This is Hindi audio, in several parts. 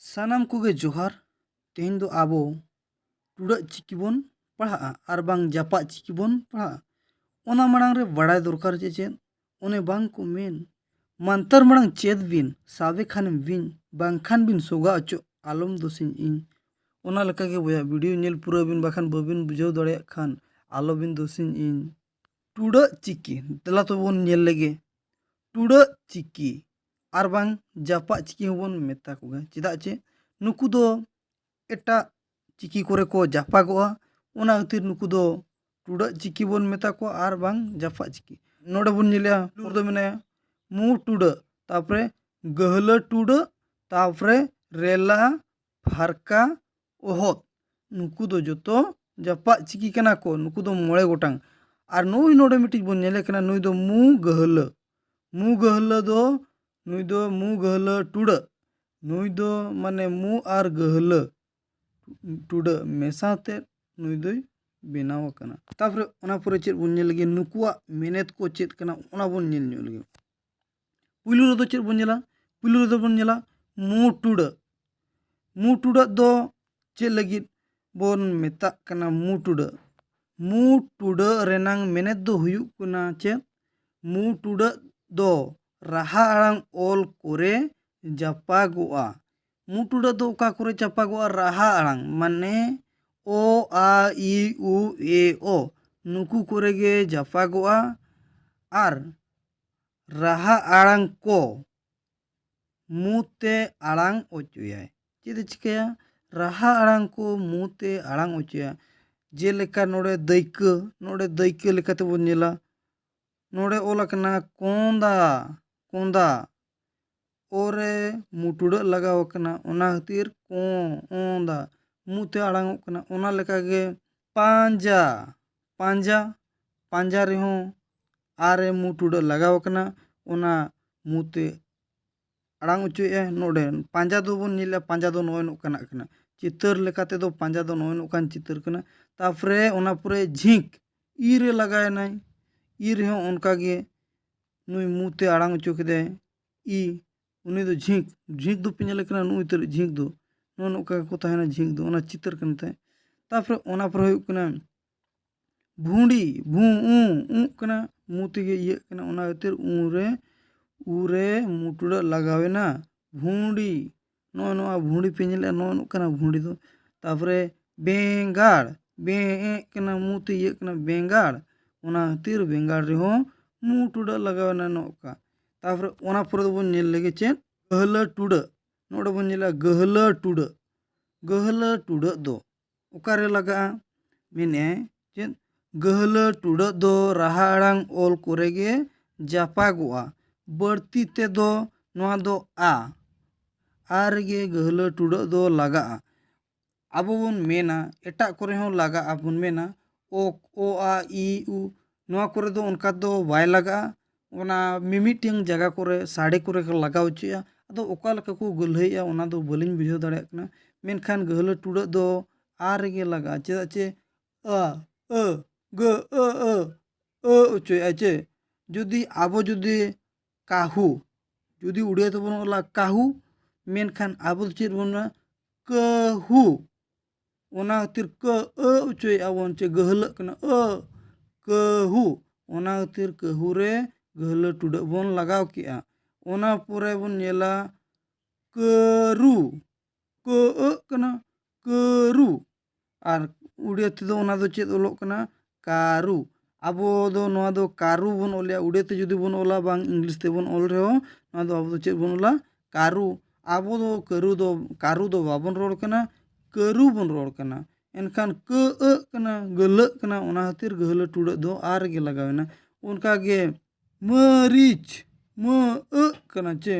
सानाम कोगे जोहार। तेहन दो आबो टुडा चिकी बोन पढ़ा और बांग जापा चिकी बोन पढ़ा ओना मड़ांग रे बड़ाय दरकार चेद ओने बांग को मेन मानतर मड़ांग चेद बिन सावे खान बिन बांग खान बिन सोगा अचो आलम दोसिन इन ओना लका के बोया वीडियो नेल पूरा बिन बाखान बबिन बुझाव दड़े खान आलो बिन दोसिन इन टुडा चिकी दला तो बोन नेल लगे टुडा चिकी और बांग जापा चिकी होबन मेता कोगा चेदा चे नुकु दो एटा चिकी करे को जापा गोआ ओना खातिर नुकु दो टुडा चिकी बोन मेता को और बांग जापा चिकी नोडे बोन नेलिया पुर दो मेनाया मु टुडा तापरे गहला टुडा तापरे रेला फारका ओहत नुकु दो जोतो जापा चिकी कना को नुकु दो मोड़े गोटांग और नुई नोडे मिटिज बोन नेले कना नुई दो मु गहला दो नुई दो मु गहला टुडा नुई दो माने मु और गहला टुडा मेसाते नुई दो बेनाव कना तापरे ओना पुरे चेद बोन नेल लगे नुकुआ मेनेत को चेद कना ओना बोन नेल न्यू लगे पुइलु रे दो चेद बोन नेला पुइलु रे दो बोन नेला मु टुडा दो चेद लगी बोन मेता कना मु टुडा रेनांग मेनेत दो हुयु कना चेद मु टुडा दो राहा आड़ांग ओल कोरे जापागोआ मु टुडा दो ओका कोरे जापागोआ राहा आड़ांग माने ओ आ इ उ ए ओ नुकु कोरे गे जापागोआ और राहा आड़ांग को मुते आड़ांग ओचुया चेद चिकाया राहा आड़ांग को मुते आड़ांग ओचुया जेलेका नोडे दैक लेकाते बोन नेला नोडे ओला कना कोंदा ओरे मुटुड़ा लगाव कना ओना खातिर कोंदा मुते आड़ांग कना ओना लेका गे पांजा रे हो आरे मुटुड़ा लगाव कना ओना मुते आड़ांग उचुए नोडे पांजा दो बोन नेला पांजा दो नोय नो कना चितर लेकाते दो पांजा दो नोय नो कान चितर कना तापरे ओना पुरे झिंक इरे लगाय नाय इरे हो उनका गे नुई मुते आड़ांग उचु केदे इ उनी दो झिंक दो पिंजले कना नुई तर झिंक दो नो का को ताहेना झिंक दो ओना चितर कनते तापरे ओना पर होय कना भूंडी भू उ कना मुते गे ये कना ओना खातिर उरे मुटुड़ा लगावेना भूंडी नो भूंडी पिंजले नो कना भूंडी दो तापरे बेंगाड़ बे कना मुते ये कना बेंगाड़ ओना खातिर बेंगाड़ रे हो मुटुड़ा लगावेना नोका तापरे ओना पर दो बोन नेल लगे चेद गहला टुडा नोडे बोन नेला गहला टुडा दो ओकारे लगा मेने चेद गहला टुडा दो राहा आड़ांग ओल कोरेगे जापागोआ बढ़ती ते दो नोआ दो आर गे गहला टुडा दो लगा आबो बोन मेना एटा करे हो लगा आबोन मेना ओ आ इ उ नोआ करे दो उनका दो बाय लगा ओना मिमिटिंग जगह करे साड़े करे को लगा उचिया अदो ओका लका को गलहैया ओना दो बलिन बुझाव दाड़े कना मेनखान गहला टुडा दो आर गे लगा चेदा चे उचुया चे जुदी आबो जुदी काहू जुदी उड़िया तो बोन ओला काहू मेनखान आबो चेद बोन कहू ओना खातिर उचुया बोन चे गहला कना कहू ओना खातिर कहू रे गहला टुडा बोन लगाव किया ओना पुरे बोन नेला करू कना करू और उड़िया ते दो ओना दो चेद ओलोग कना कारू आबो दो नोआ दो कारू बोन ओलिया उड़िया ते जुदी बोन ओला बांग इंग्लिश ते बोन ओल रहे हो नोआ दो आबो दो चेद बोन ओला कारू आबो दो कारू दो बाबन रोड कना करू बोन रोड कना एनखान कना गल कना ओना खातिर गहला टुडा दो आर गे लगावेना उनका गे मरीच कना चे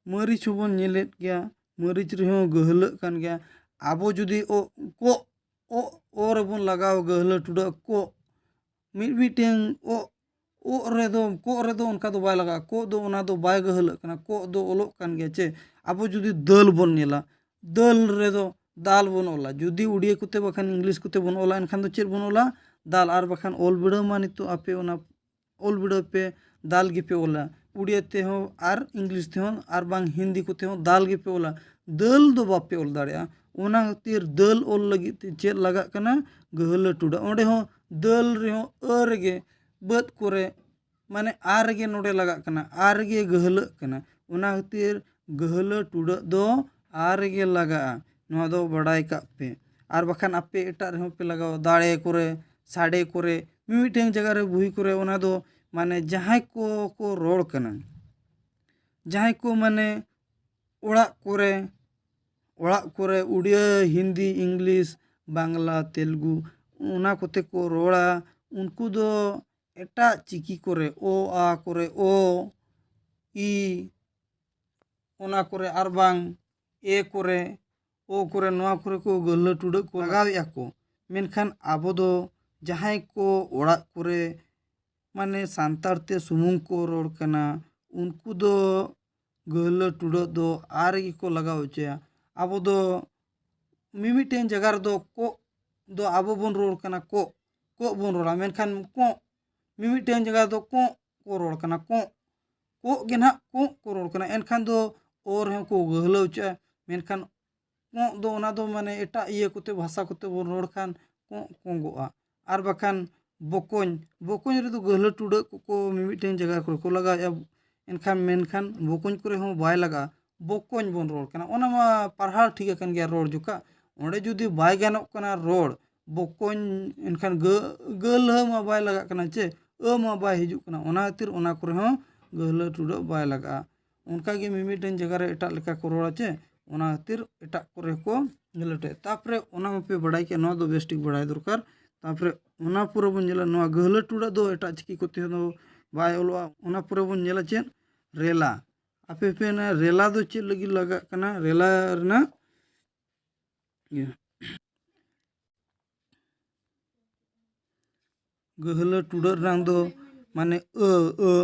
मरीच होबन नेलेत गया मरीच रे हो गहला कान गया आबो जुदी ओ रे बोन लगाव गहला टुडा को मिटेंग ओ रे दो उनका दो बाय लगा को दो ओना दो बाय गहला कना को दो ओलोग कान गया चे आबो जुदी दल बोन नेला दल रे दो दाल बोन ओला जुदी उड़िया कुते बखान इंग्लिश कुते बोन ओला एनखान दो चेद बोन ओला दाल और बखान ओल बिड़ा मा नितो आपे ओना ओल बिड़ा पे दाल गे पे ओला उड़िया तेहों और इंग्लिश तेहों और बांग हिंदी को तेहों दाल गे पे ओला दल दो बापे ओल दाड़े ओना खातिर दल ओल लगी चेद लगा कना गहला टुडा ओंडे हों दल रे हों अरगे बद कोरे माने आरगे नोडे लगा कना आरगे गहला कना ओना खातिर गहला टुडा दो आरगे लगा नोआ दो बड़ाई का पे और बखान आपे एटा रे हों पे लगाओ दाड़े कोरे साड़े कोरे मिमिटें जगह रे बुही कोरे ओना दो माने जहां को रोड़ कना जहां को माने ओड़ा कोरे उड़िया हिंदी इंग्लिश बांग्ला तेलुगु उना कोते को रोड़ा उनको दो एटा चिकी कोरे ओ आ कोरे ओ ई ओना कोरे आर बांग ए कोरे ओ कोरे नोआ कोरे को गहला टुडा को लगावेया को मेनखान आबो दो जहां को ओड़ा कोरे माने सांतार ते सुमुंग को रोड़ कना उनको दो गहला टुडा दो आरगी को लगाव चेया आबो दो मिमिटें जगह दो को दो आबो बन रोड़ कना को बन रोड़ा मेनखान को मिमिटें जगह दो को रोड़ कना को गे ना को रोड़ कना एनखान दो और हैं को गहला चेया मेनखान को दो ओना दो माने एटा इये कोते भाषा कोते बन रोड़ खान को और बखान बकोñ रे दो गहला टुडा को मिमिटें जगह को लगाया एनखान मेनखान बकोñ करे हों बाय लगा बकोñ बन रोड़ कना ओना मा पारहाड़ ठीक कन गया रोड़ जुका ओंडे जुदी बाय गानों कना रोड़ बकोñ एनखान गहला मा बाय लगा कना चे मा बाय हिजुक कना ओना खातिर ओना करे हों गहला टुडा बाय लगा उनका गे मिमिटें जगह रे एटा लेका को रोड़ा चे ओना खातिर एटा करे को गलटे तापरे ओना पे बड़ाई के नोआ दो बेस्टिक बड़ाई दरकार तापरे ओना पूरा बन जेला नोआ गहला टुडा दो एटा चिकी कोते दो बाय ओलवा ओना पूरा बन जेला चे रेला आपे पे ना रेला दो चे लगी लगा कना रेला रना गहला टुडा रंग दो माने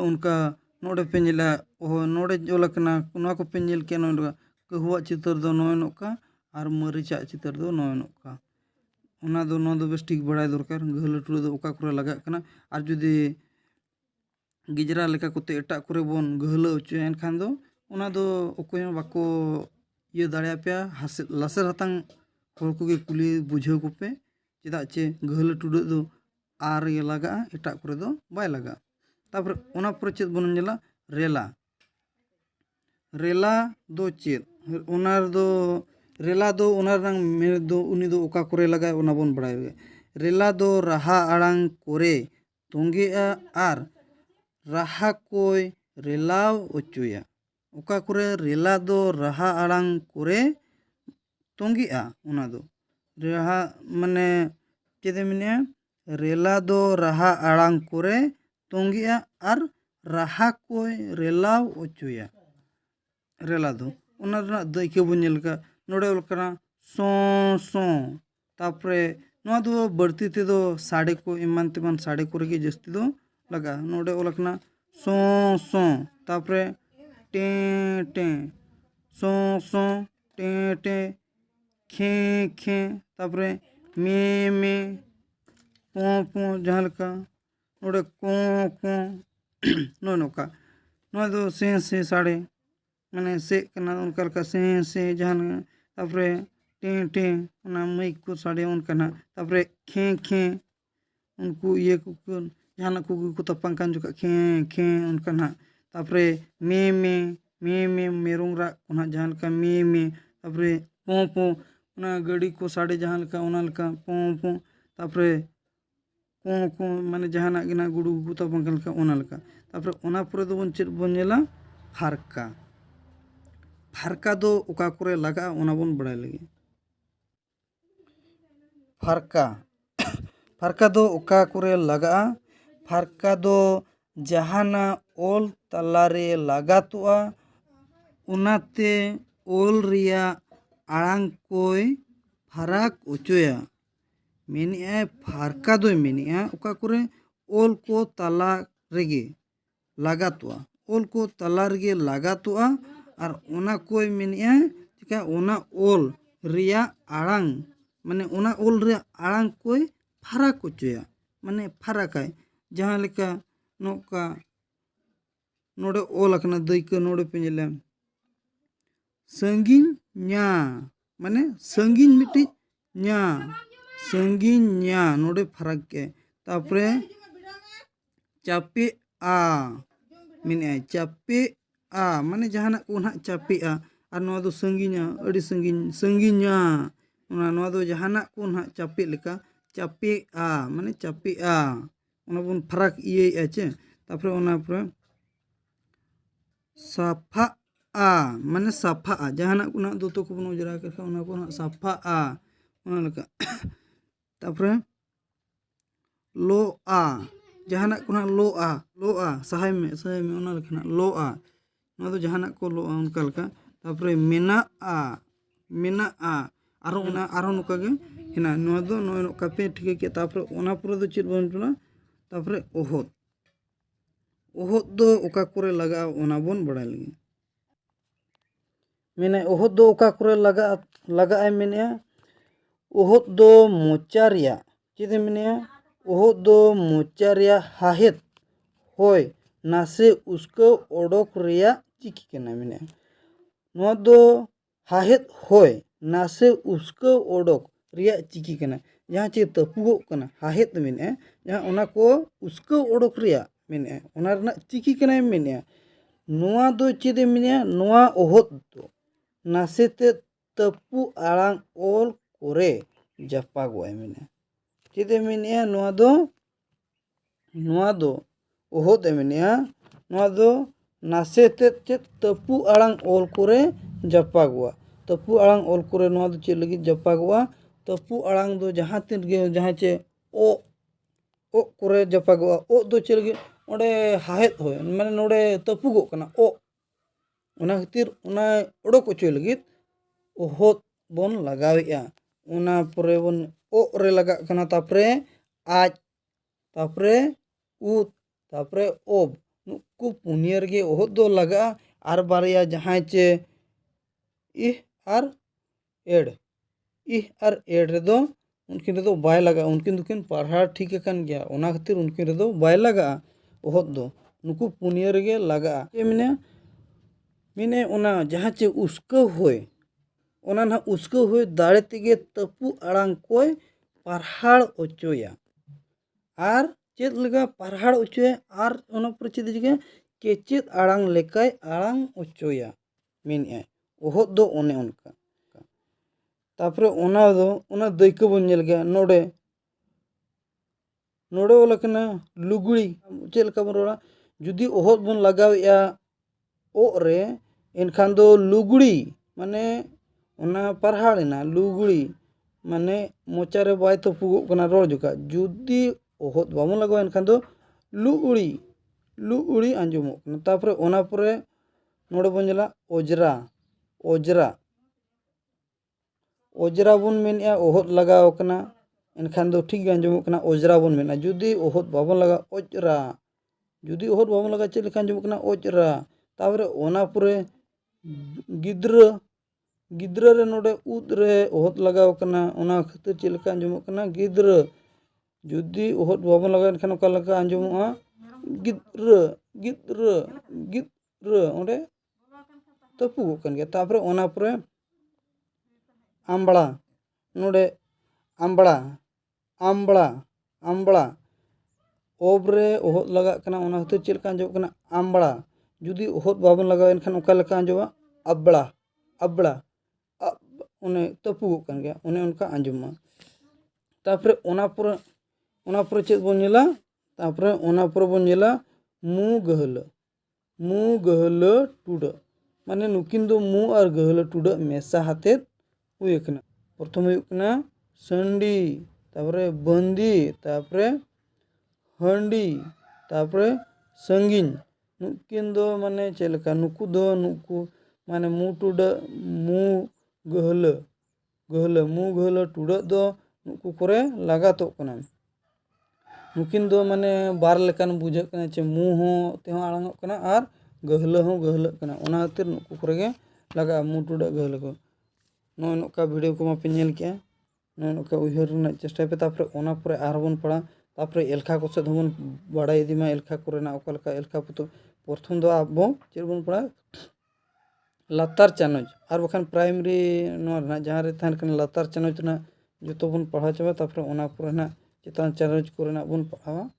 उनका नोडे पे जेला ओ नोडे जोला कना नोआ को पे जेल के नोडा कहुआ चितर दो नोय नोका और मरीचा चितर दो नोय नोका ओना दो नो दो बेस्टिक बड़ाई दरकार गहला टुडा दो ओका करे लगा कना और जुदी गिजरा लेका कोते एटा करे बोन गहला उच्चो एनखान दो ओना दो ओकोय बाको ये दाड़िया पे लासेर हतांग होर को गे कुली बुझाव को पे चेदा चे गहला टुडा दो आर ये लगा एटा करे दो बाय लगा तापर ओना पर चेद बन जेला रेला दो चेद रेला दो ओना रंग मेरे दो उनी दो ओका करे लगा ओना बन बड़ाय रेला दो राहा आड़ांग करे तोंगेआ आर राहा कोय रेलाव ओचोया ओका करे रेला दो राहा आड़ांग करे तोंगेआ ओना दो राहा माने चेदे मिने रेला दो राहा आड़ांग करे तोंगेआ आर राहा कोय रेलाव ओचोया रेला दो ओना रना दाइके बन जेलका नोडे ओलकना सो तापरे नोआ दो बढ़ती ते दो साड़े को इमान तेमान साड़े को रेगे जस्ती दो लगा नोडे ओलकना सो तापरे टे सो टे खे तापरे मे पो जहाँ लका नोडे को नो नोका नोआ दो से साड़े माने से कना उनका लका से जहाँ तापरे टे उना माइक को साड़े उनका ना तापरे खे उनको ये को जहाँ को तपंग कान जुका खे उनका ना तापरे मे मेरुंगरा उना जहाँ लका मे तापरे पो उना गड़ी को साड़े जहाँ लका उना लका पो तापरे को माने जहाँ ना गिना गुडू तपंग लका उना लका तापरे उना पूरे दो बन जेला फारका दो ओका करे लगा ओना बन बड़ाय लगे फारका दो ओका करे लगा फारका दो जहाना ओल तलारे लगातोआ उनाते ओल रिया आड़ांग कोय फराक ओचोया मेनिया फारका दो मेनिया ओका करे ओल को तला रेगे लगातोआ ओल को तला रेगे लगातोआ और ओना कोई मेनिया चिका ओना ओल रिया आड़ांग माने ओना ओल रिया आड़ांग कोई फराक ओचोया माने फराकाय जहाँ लेका नोका नोडे ओल अकना दायका नोडे पे नेला संगीन न्या माने संगीन मिट्टी न्या संगीन न्या नोडे फरक के तापरे चापे आ मिने चापे आ माने जहाना को ना चापे आ और नवा दो संगीना अड़ी संगीन संगीना ओना नवा दो जहाना को ना चापे लेका चापे आ माने चापे आ ओना बन फरक इये आचे तापरे ओना पर साफा आ माने साफा आ जहाना को ना दोतो को बन उजरा के ओना को ना साफा आ ओना लेका तापरे लो आ जहाना को ना लो आ सहाय में ओना लेखना लो आ नवा दो जहाना को लो आ उनका लेका तापरे मेना आ आरो ओना आरो नुका गे हेना नवा दो नय नुका पे ठीक के तापरे ओना पुरो दो चेद बन तुला तापरे ओहद दो ओका करे लगा ओना बन बड़ा लगी मेने ओहद दो ओका करे लगा मेने ओहद दो मोचारिया चेदे मेने ओहद दो मोचारिया हाहेत होय नासे उसको ओडोक रिया चिकी केना मेने नवा दो हाहेत होय नासे उसको ओडोक रिया चिकी केना जहाँ चे तपुगो कना हाहेत मेने जहाँ ओना को उसको ओडोक रिया मेने ओना रना चिकी केना मेने नवा दो चेदे मेने नवा ओहद दो नासे ते तपु आड़ांग ओल कोरे जापागो मेने चेदे मेने नवा दो ओहद मेने नवा दो नासे ते तपु आड़ांग ओल कोरे जापागो तपु आड़ांग ओल कोरे नवा दो चे लगी जापागो तपु आड़ांग दो जहाँ तीन गे जहाँ चे ओ कोरे जापागो ओ दो चे लगी ओडे हाहेत होय माने नोडे तपुगो कना ओ ओना खातिर ओना ओडोक ओचोय लगी ओहद बन लगावेया ओना परे बन ओ रे लगा कना तापरे आज तापरे उत तापरे ओब नुकु पुनियर गे ओहद दो लगा आर बारिया जहाँ चे इह आर एड रे दो उनकिन रे दो बाय लगा उनकिन दुकिन पढ़ा ठीक कन गया ओना खातिर उनकिन रे दो बाय लगा ओहद दो नुकु पुनियर गे लगा ए मिने ओना जहाँ चे उसको होय ओना ना उसको होय दाड़े तेगे तपु आड़ांग कोय पढ़ाड़ ओचोया आर चेद लगा पढ़ाड़ ओचोया आर ओना पर चेद जगे केचेद आड़ांग लेकाय आड़ांग ओचोया मेने ओहद दो ओने उनका तापरे ओना दायका बन नेल गया नोडे ओला कना लुगड़ी चेद लका बन रोड़ा जुदी ओहद बन लगावेया ओ रे एनखान दो लुगड़ी माने ओना पढ़ाड़ना लुगड़ी माने मोचारे बाय तो पुगो कना रोड़ जुका जुदी ओहद बामन लगाव एनखान दो लुगड़ी आंजमो कना तापरे ओना परे नोडे बन जला ओजरा बन मेनिया ओहद लगाव कना एनखान दो ठीक आंजमो कना ओजरा बन मेना जुदी ओहद बाबन लगा ओजरा जुदी ओहद बाबन लगा चेद लेका आंजमो कना ओजरा तापरे ओना परे गिद्रा रे नोडे उद रे ओहद लगाव कना ओना खातिर चेद लेका आंजमो कना गिद्रा जुदी ओहद बाबन लगा एनखान ओका लगा आंजमोआ गिद्रा ओंडे तपुगो कन गया तापरे ओना परे आंबड़ा नोडे आंबड़ा ओब्रे ओहद लगा कना ओना खातिर चेद लेका आंजमो कना आंबड़ा जुदी ओहद बाबन लगाव एनखान ओका लेका आंजमोआ अबड़ा ओने तपुगो कन गया ओने उनका आंजमा तापरे ओना पर चेद बन नेला तापरे ओना पर बन नेला मु गहला टुडा माने नुकिन दो मु और गहला टुडा मेसा हाते हुए कना प्रथम हुए कना संडी तापरे बंदी तापरे हंडी तापरे संगीन नुकिन दो माने चेलका नुकु माने मु टुडा मु गहला टुडा दो नुकु करे लगा तो कना नुकिन दो माने बार लेकान बुझे कना चे मु हो तेहो आड़ांग कना और गहला कना ओना खातिर नुकु करे गे लगा मु टुडा गहला को नय नोका वीडियो को मा पे नेल के नय नोका उहर रना चेष्टा पे तापरे ओना परे आरबन पड़ा तापरे एलखा को से धमन बड़ा इदिमा एलखा कोरेना ओका लेका एलखा पुतो प्रथम दो आबो चेद बन पढ़ा लातार चानच और बखान प्राइमरी जहाँ रे तहन कन लातार चानच ना जो तो बन पढ़ा चाबा तापर ओना पर ना चितान चानच को बन पढ़ावा